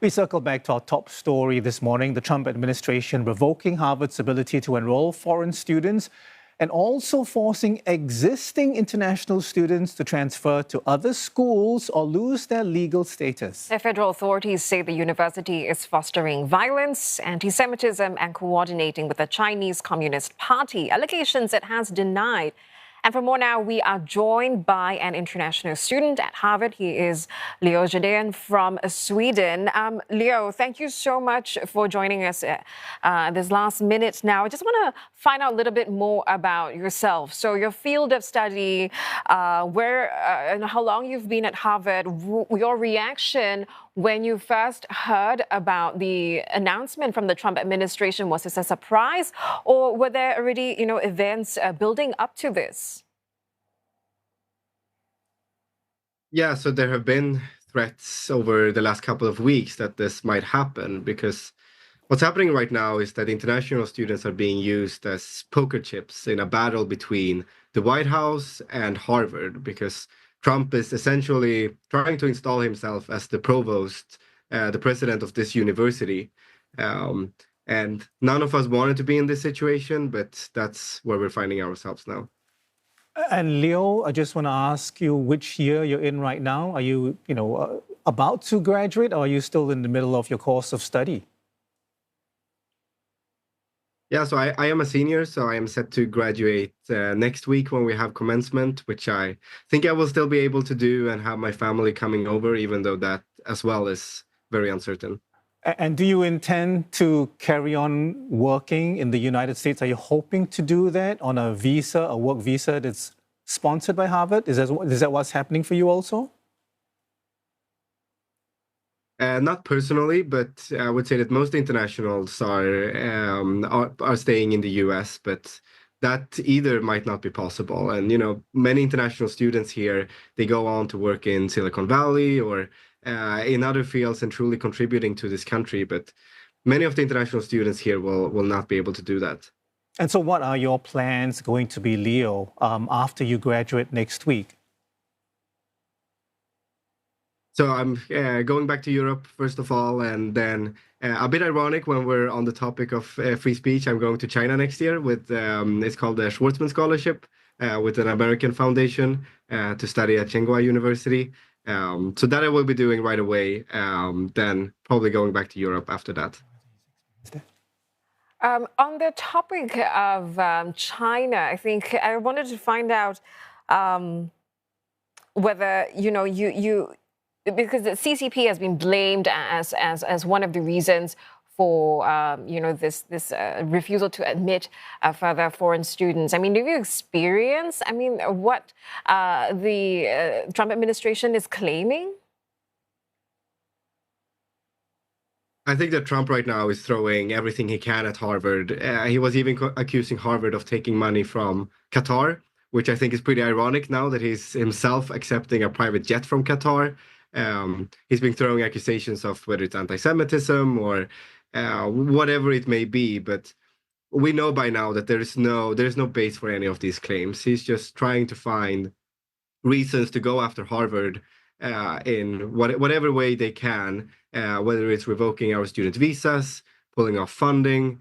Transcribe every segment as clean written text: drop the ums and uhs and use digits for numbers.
We circle back to our top story this morning, the Trump administration revoking Harvard's ability to enroll foreign students and also forcing existing international students to transfer to other schools or lose their legal status. The federal authorities say the university is fostering violence, anti-Semitism, and coordinating with the Chinese Communist Party, allegations it has denied. And for more now, we are joined by an international student at Harvard. He is Leo Gerden from Sweden. Leo, thank you so much for joining us this last minute now. I just want to find out a little bit more about yourself. So your field of study, where and how long you've been at Harvard, your reaction when you first heard about the announcement from the Trump administration. Was this a surprise, or were there already, events building up to this? Yeah, so there have been threats over the last couple of weeks that this might happen, because what's happening right now is that international students are being used as poker chips in a battle between the White House and Harvard, because Trump is essentially trying to install himself as the provost, the president of this university. And none of us wanted to be in this situation, but that's where we're finding ourselves now. And Leo, I just want to ask you which year you're in right now. Are you, about to graduate, or are you still in the middle of your course of study? Yeah, so I am a senior, so I am set to graduate next week when we have commencement, which I think I will still be able to do and have my family coming over, even though that as well is very uncertain. And do you intend to carry on working in the United States? Are you hoping to do that on a visa, a work visa that's sponsored by Harvard? Is that what's happening for you also? Not personally, but I would say that most internationals are staying in the US, but that either might not be possible. And, many international students here, they go on to work in Silicon Valley or in other fields and truly contributing to this country. But many of the international students here will not be able to do that. And so what are your plans going to be, Leo, after you graduate next week? So I'm going back to Europe, first of all, and then a bit ironic when we're on the topic of free speech, I'm going to China next year with, it's called the Schwarzman Scholarship with an American foundation to study at Tsinghua University. So that I will be doing right away, then probably going back to Europe after that. On the topic of China, I think I wanted to find out whether, because the CCP has been blamed as one of the reasons for this refusal to admit further foreign students. I mean, do you experience what the Trump administration is claiming? I think that Trump right now is throwing everything he can at Harvard. He was even accusing Harvard of taking money from Qatar, which I think is pretty ironic now that he's himself accepting a private jet from Qatar. He's been throwing accusations of whether it's anti-Semitism or whatever it may be, but we know by now that there's no base for any of these claims. He's just trying to find reasons to go after Harvard in whatever way they can, whether it's revoking our student visas, pulling off funding,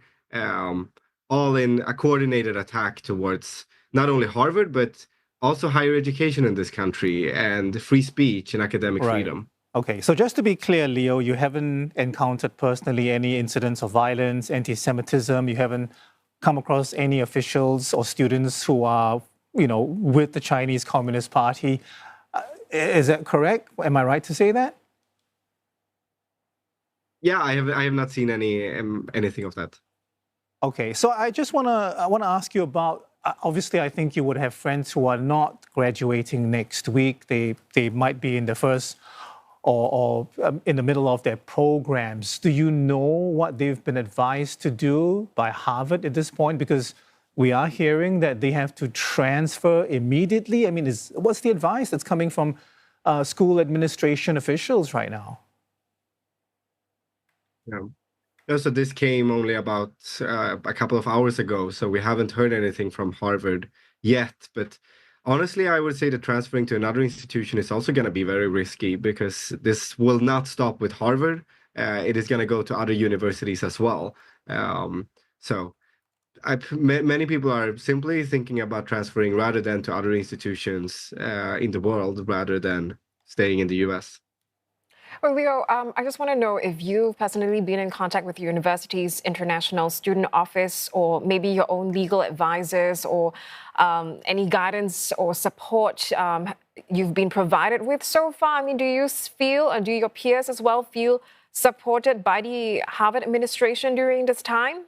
all in a coordinated attack towards not only Harvard, but also higher education in this country and free speech and academic freedom. Okay, so just to be clear, Leo, you haven't encountered personally any incidents of violence, anti-Semitism. You haven't come across any officials or students who are, with the Chinese Communist Party. Is that correct? Am I right to say that? Yeah, I have not seen anything of that. Okay, so I want to ask you about. Obviously, I think you would have friends who are not graduating next week. They might be in the first or in the middle of their programs. Do you know what they've been advised to do by Harvard at this point? Because we are hearing that they have to transfer immediately. I mean, what's the advice that's coming from school administration officials right now? Yeah. So this came only about a couple of hours ago, so we haven't heard anything from Harvard yet. But honestly, I would say that transferring to another institution is also going to be very risky, because this will not stop with Harvard. it is going to go to other universities as well. So many people are simply thinking about transferring rather than to other institutions in the world rather than staying in the US. Well, Leo, I just want to know if you've personally been in contact with your university's international student office, or maybe your own legal advisors, or any guidance or support you've been provided with so far. I mean, do you feel, and do your peers as well feel supported by the Harvard administration during this time?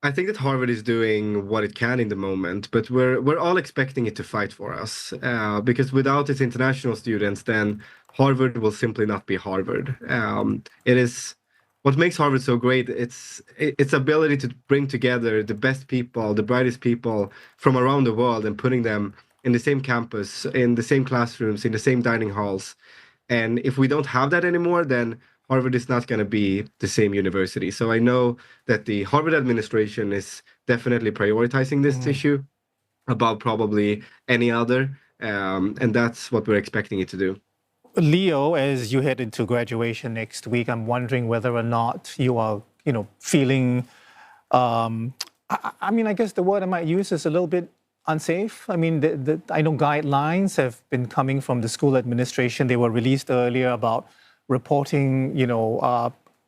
I think that Harvard is doing what it can in the moment, but we're all expecting it to fight for us because without its international students, then Harvard will simply not be Harvard. It is what makes Harvard so great. Its ability to bring together the best people, the brightest people from around the world, and putting them in the same campus, in the same classrooms, in the same dining halls. And if we don't have that anymore, then Harvard is not going to be the same university. So I know that the Harvard administration is definitely prioritizing this issue above probably any other. And that's what we're expecting it to do. Leo, as you head into graduation next week, I'm wondering whether or not you are, feeling, I guess the word I might use is a little bit unsafe. I mean, I know guidelines have been coming from the school administration. They were released earlier about reporting,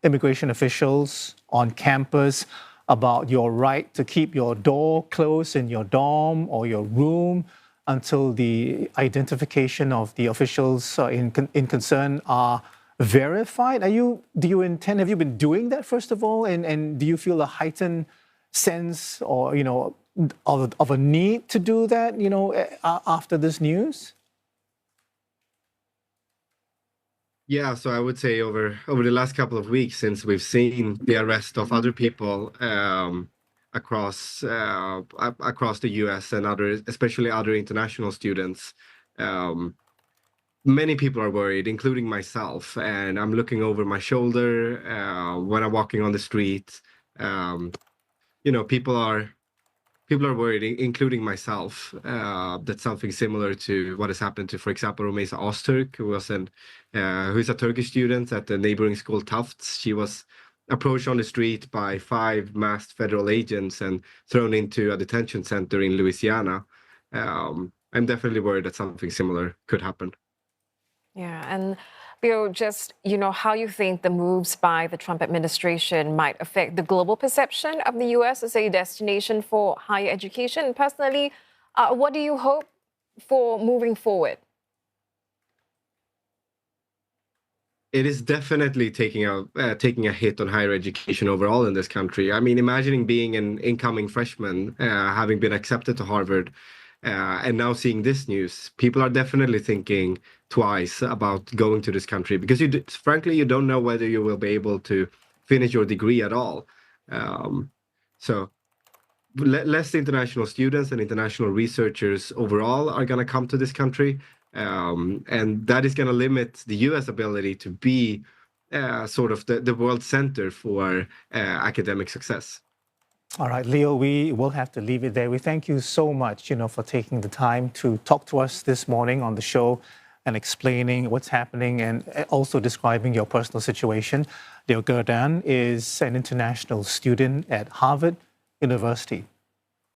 immigration officials on campus about your right to keep your door closed in your dorm or your room until the identification of the officials in concern are verified. Have you been doing that, first of all? And do you feel a heightened sense or, of a need to do that, after this news? Yeah, so I would say over the last couple of weeks, since we've seen the arrest of other people across the US and especially other international students, many people are worried, including myself. And I'm looking over my shoulder when I'm walking on the street. People are worried, including myself, that something similar to what has happened to, for example, Rumeysa Öztürk, who is a Turkish student at the neighboring school Tufts. She was approached on the street by 5 masked federal agents and thrown into a detention center in Louisiana. I'm definitely worried that something similar could happen. Yeah, and Bill, just, how you think the moves by the Trump administration might affect the global perception of the U.S. as a destination for higher education. Personally, what do you hope for moving forward? It is definitely taking a hit on higher education overall in this country. I mean, imagining being an incoming freshman, having been accepted to Harvard, and now seeing this news, people are definitely thinking twice about going to this country because frankly, you don't know whether you will be able to finish your degree at all. So less international students and international researchers overall are going to come to this country. And that is going to limit the US ability to be sort of the world center for academic success. All right, Leo, we will have to leave it there. We thank you so much, for taking the time to talk to us this morning on the show and explaining what's happening and also describing your personal situation. Leo Gerden is an international student at Harvard University.